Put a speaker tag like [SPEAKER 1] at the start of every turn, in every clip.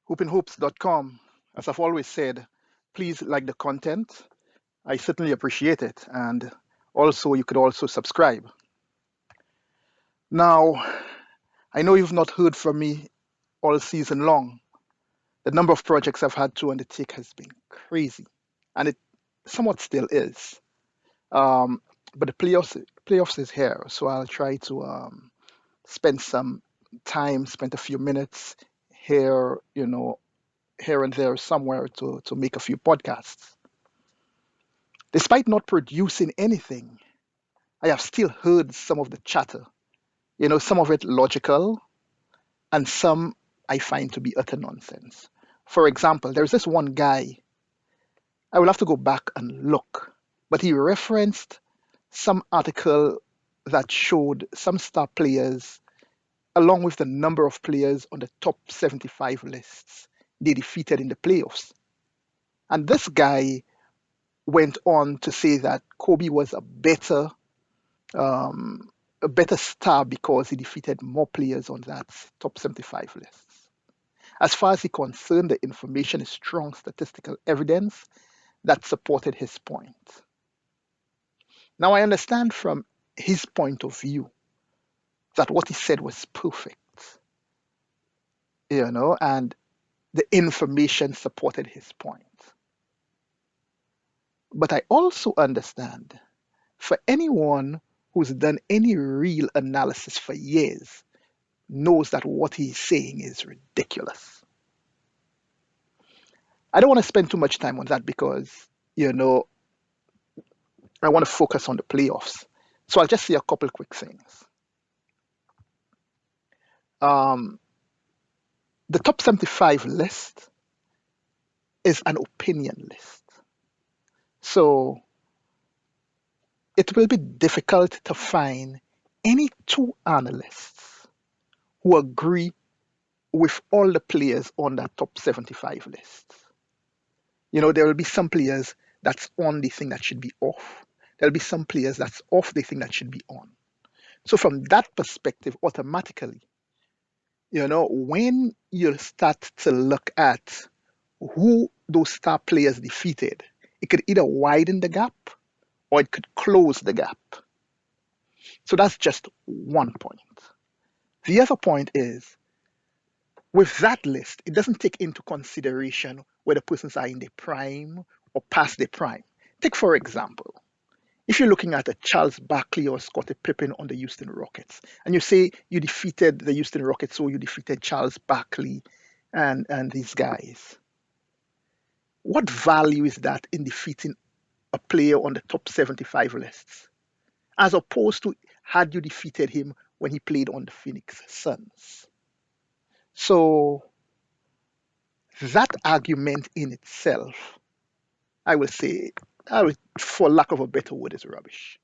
[SPEAKER 1] hoopinhoops.com. As I've always said, please like the content. I certainly appreciate it. And also, you could also subscribe. Now, I know you've not heard from me all season long. The number of projects I've had to undertake has been crazy, and it somewhat still is. Um, but the playoffs is here, so I'll try to spend some time, spend a few minutes here, here and there somewhere to make a few podcasts. Despite not producing anything, I have still heard some of the chatter. Some of it logical and some I find to be utter nonsense. For example, there's this one guy, I will have to go back and look, but he referenced some article that showed some star players, along with the number of players on the top 75 lists they defeated in the playoffs. And this guy went on to say that Kobe was um, a better star because he defeated more players on that top 75 list. As far as he concerned, the information is strong statistical evidence that supported his point. Now, I understand from his point of view that what he said was perfect, and the information supported his point. But I also understand for anyone who's done any real analysis for years knows that what he's saying is ridiculous. I don't want to spend too much time on that because, you know, I want to focus on the playoffs. So I'll just say a couple quick things. Um, the top 75 list is an opinion list. So it will be difficult to find any two analysts who agree with all the players on that top 75 list. There will be some players that's on they think that should be off. There'll be some players that's off they think that should be on. So from that perspective, automatically, when you start to look at who those star players defeated, it could either widen the gap or it could close the gap. So that's just one point. The other point is with that list, it doesn't take into consideration whether persons are in their prime or past their prime. Take, for example, if you're looking at a Charles Barkley or Scottie Pippen on the Houston Rockets, and you say you defeated the Houston Rockets, so you defeated Charles Barkley and these guys, what value is that in defeating a player on the top 75 lists, as opposed to had you defeated him when he played on the Phoenix Suns? So that argument in itself, I will say, for lack of a better word, is rubbish.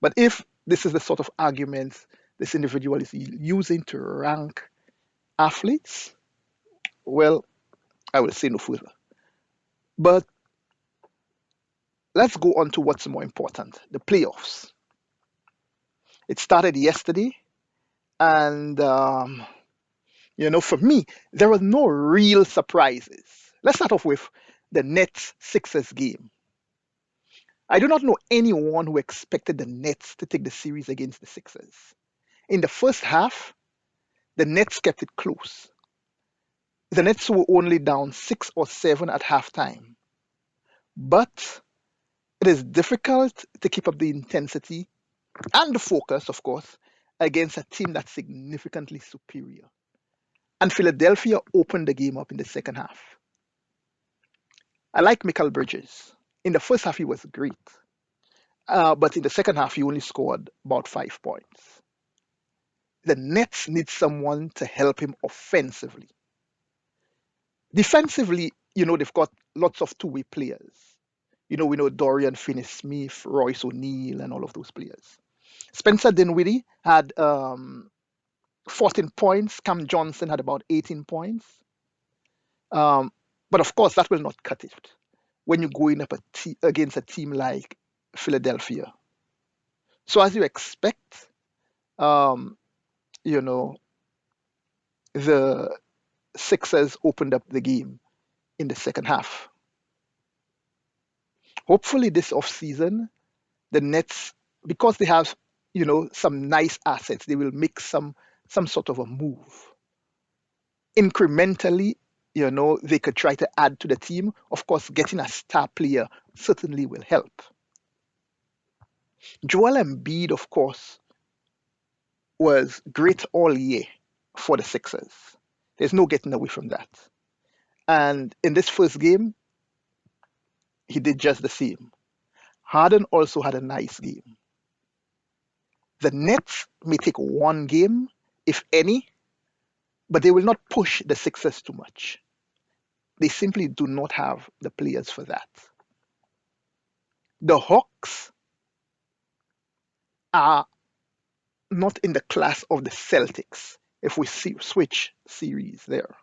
[SPEAKER 1] But if this is the sort of argument this individual is using to rank athletes, well, I will say no further. But let's go on to what's more important, the playoffs. It started yesterday, and for me, there were no real surprises. Let's start off with the Nets Sixers game. I do not know anyone who expected the Nets to take the series against the Sixers. In the first half, the Nets kept it close. The Nets were only down 6 or 7 at halftime. But it is difficult to keep up the intensity and the focus, of course, against a team that's significantly superior. And Philadelphia opened the game up in the second half. I like Michael Bridges. In the first half, he was great. But in the second half, he only scored about 5 points. The Nets need someone to help him offensively. Defensively, they've got lots of two-way players. We know Dorian Finney-Smith, Royce O'Neal, and all of those players. Spencer Dinwiddie had 14 points. Cam Johnson had about 18 points. Um, but of course, that will not cut it when you're going up against a team like Philadelphia. So as you expect, um, you know, the Sixers opened up the game in the second half. Hopefully, this offseason, the Nets, because they have, some nice assets, they will make some sort of a move. Incrementally, they could try to add to the team. Of course, getting a star player certainly will help. Joel Embiid, of course, was great all year for the Sixers. There's no getting away from that. And in this first game, he did just the same. Harden also had a nice game. The Nets may take one game, if any, but they will not push the Sixers too much. They simply do not have the players for that. The Hawks are not in the class of the Celtics if we switch series there.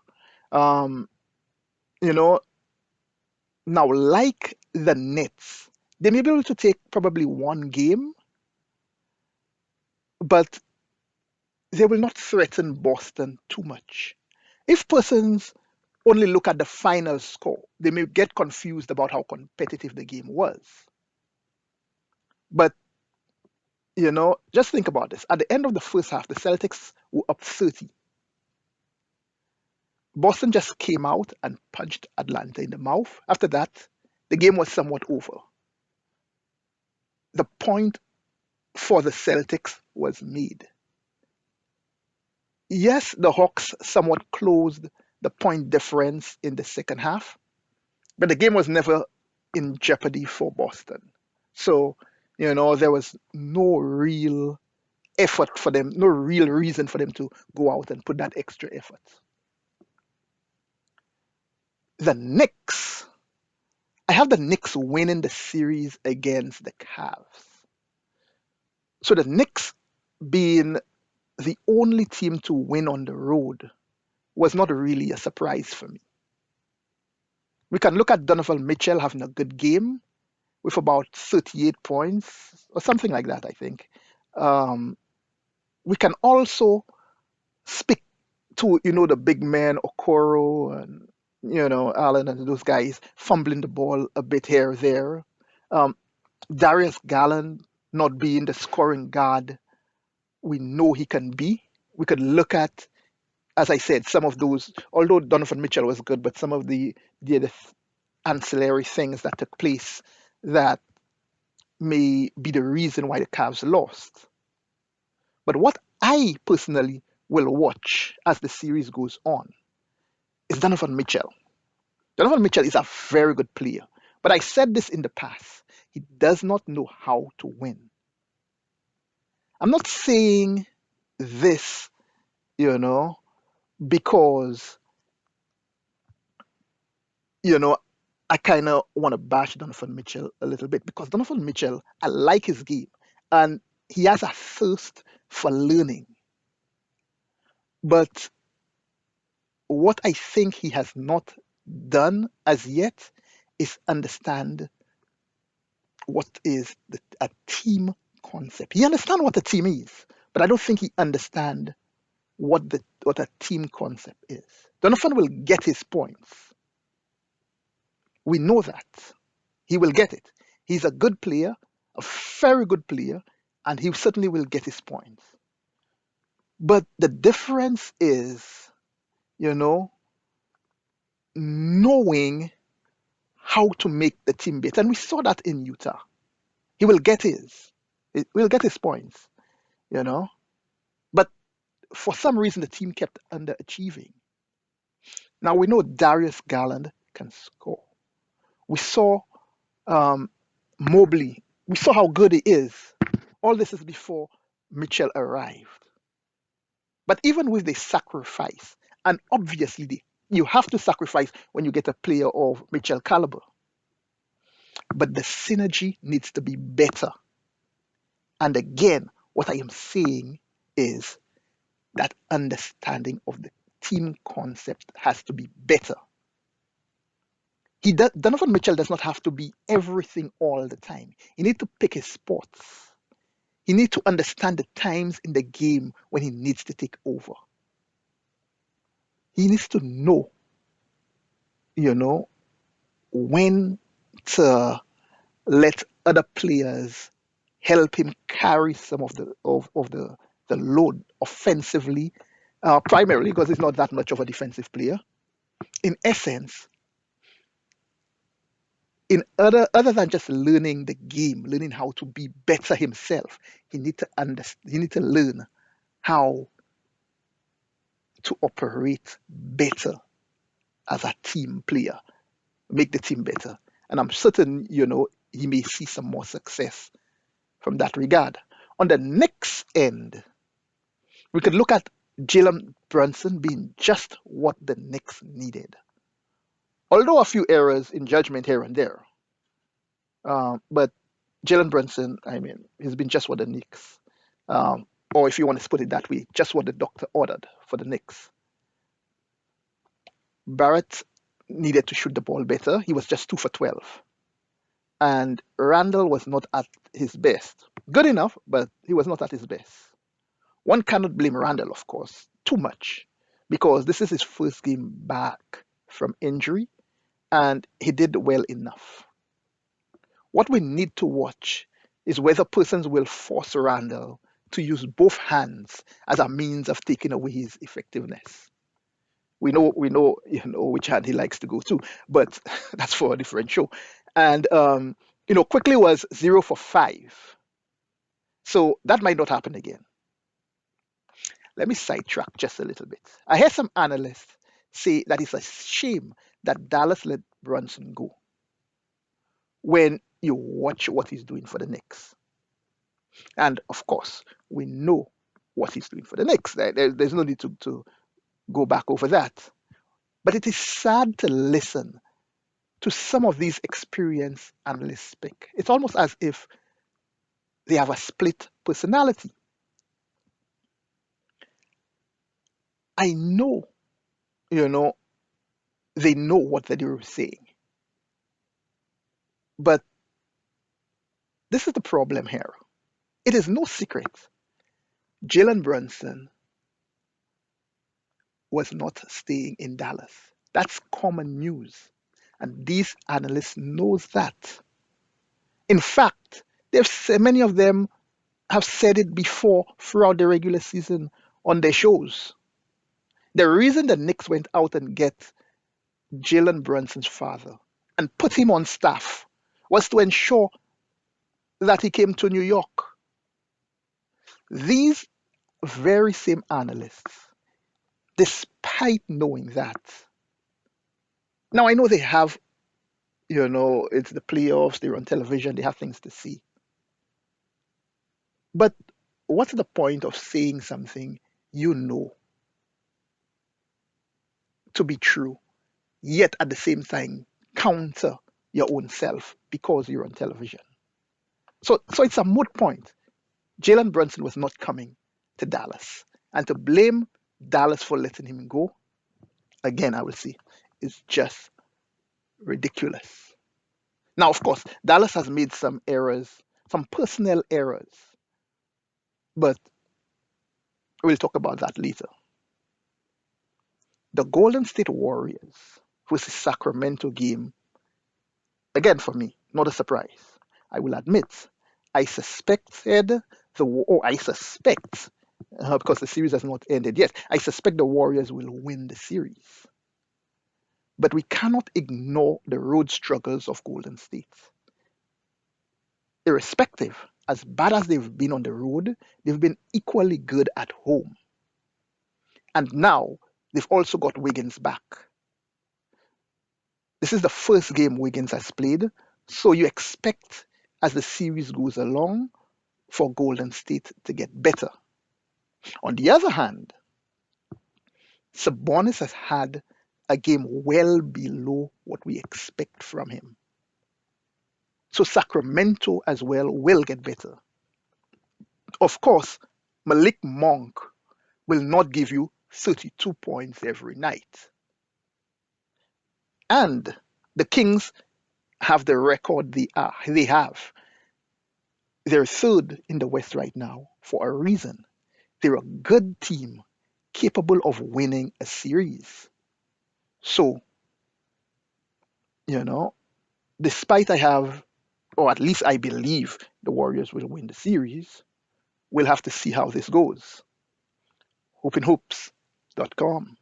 [SPEAKER 1] Um, you know, Now, like the Nets, they may be able to take probably one game, but they will not threaten Boston too much. If persons only look at the final score, they may get confused about how competitive the game was. But, just think about this. At the end of the first half, the Celtics were up 30. Boston just came out and punched Atlanta in the mouth. After that, the game was somewhat over. The point for the Celtics was made. Yes, the Hawks somewhat closed the point difference in the second half, but the game was never in jeopardy for Boston. So, there was no real effort for them, no real reason for them to go out and put that extra effort. The Knicks, I have the Knicks winning the series against the Cavs. So the Knicks being the only team to win on the road was not really a surprise for me. We can look at Donovan Mitchell having a good game with about 38 points or something like that, I think. Um, we can also speak to, the big man, Okoro and, Allen and those guys fumbling the ball a bit here or there. Um, Darius Garland not being the scoring guard we know he can be. We could look at, as I said, some of those, although Donovan Mitchell was good, but some of the other ancillary things that took place that may be the reason why the Cavs lost. But what I personally will watch as the series goes on is Donovan Mitchell. Donovan Mitchell is a very good player, but I said this in the past. He does not know how to win. I'm not saying this, you know, because, you know, I kind of want to bash Donovan Mitchell a little bit because Donovan Mitchell, I like his game and he has a thirst for learning. But what I think he has not done as yet is understand what is a team concept. He understands what a team is, but I don't think he understands what a team concept is. Donovan will get his points. We know that. He will get it. He's a good player, a very good player, and he certainly will get his points. But the difference is, you know, knowing how to make the team better. And we saw that in Utah. He will get his. He will get his points, you know. But for some reason, the team kept underachieving. Now we know Darius Garland can score. We saw um, Mobley. We saw how good he is. All this is before Mitchell arrived. But even with the sacrifice, and obviously you have to sacrifice when you get a player of Mitchell caliber, but the synergy needs to be better. And again, what I am saying is that understanding of the team concept has to be better. Donovan Mitchell does not have to be everything all the time. He needs to pick his spots. He needs to understand the times in the game when he needs to take over. He needs to know, you know, when to let other players help him carry some of the load offensively, primarily because he's not that much of a defensive player. In essence, in other than just learning the game, learning how to be better himself, he need to learn how to operate better as a team player, make the team better. And I'm certain, he may see some more success from that regard. On the next end, we could look at Jalen Brunson being just what the Knicks needed. Although a few errors in judgment here and there, but Jalen Brunson, I mean, he's been just what the Knicks, um, or if you want to put it that way, just what the doctor ordered for the Knicks. Barrett needed to shoot the ball better. He was just 2 for 12. And Randall was not at his best. Good enough, but he was not at his best. One cannot blame Randall, of course, too much, because this is his first game back from injury, and he did well enough. What we need to watch is whether persons will force Randall to use both hands as a means of taking away his effectiveness. We know which hand he likes to go to, but that's for a different show. And quickly was 0 for 5, so that might not happen again. Let me sidetrack just a little bit. I hear some analysts say that it's a shame that Dallas let Brunson go when you watch what he's doing for the Knicks. And of course, we know what he's doing for the Knicks. There's no need to go back over that. But it is sad to listen to some of these experienced analysts speak. It's almost as if they have a split personality. I know, you know, they know what they're saying. But this is the problem here. It is no secret. Jalen Brunson was not staying in Dallas. That's common news. And these analysts knows that. In fact, many of them have said it before throughout the regular season on their shows. The reason the Knicks went out and get Jalen Brunson's father and put him on staff was to ensure that he came to New York. These very same analysts, despite knowing that, now I know they have, it's the playoffs, they're on television, they have things to see. But what's the point of saying something you know to be true, yet at the same time counter your own self because you're on television? So it's a moot point. Jalen Brunson was not coming to Dallas. And to blame Dallas for letting him go, again, I will say, is just ridiculous. Now, of course, Dallas has made some errors, some personnel errors, but we'll talk about that later. The Golden State Warriors versus Sacramento game, again, for me, not a surprise. I will admit, I suspected I suspect, because the series has not ended yet, I suspect the Warriors will win the series. But we cannot ignore the road struggles of Golden State. Irrespective, as bad as they've been on the road, they've been equally good at home. And now they've also got Wiggins back. This is the first game Wiggins has played, so you expect as the series goes along for Golden State to get better. On the other hand, Sabonis has had a game well below what we expect from him. So Sacramento as well will get better. Of course, Malik Monk will not give you 32 points every night. And the Kings have the record they have. They're third in the West right now for a reason. They're a good team capable of winning a series. So, you know, despite I have, or at least I believe the Warriors will win the series, we'll have to see how this goes. Hoopinhoops.com.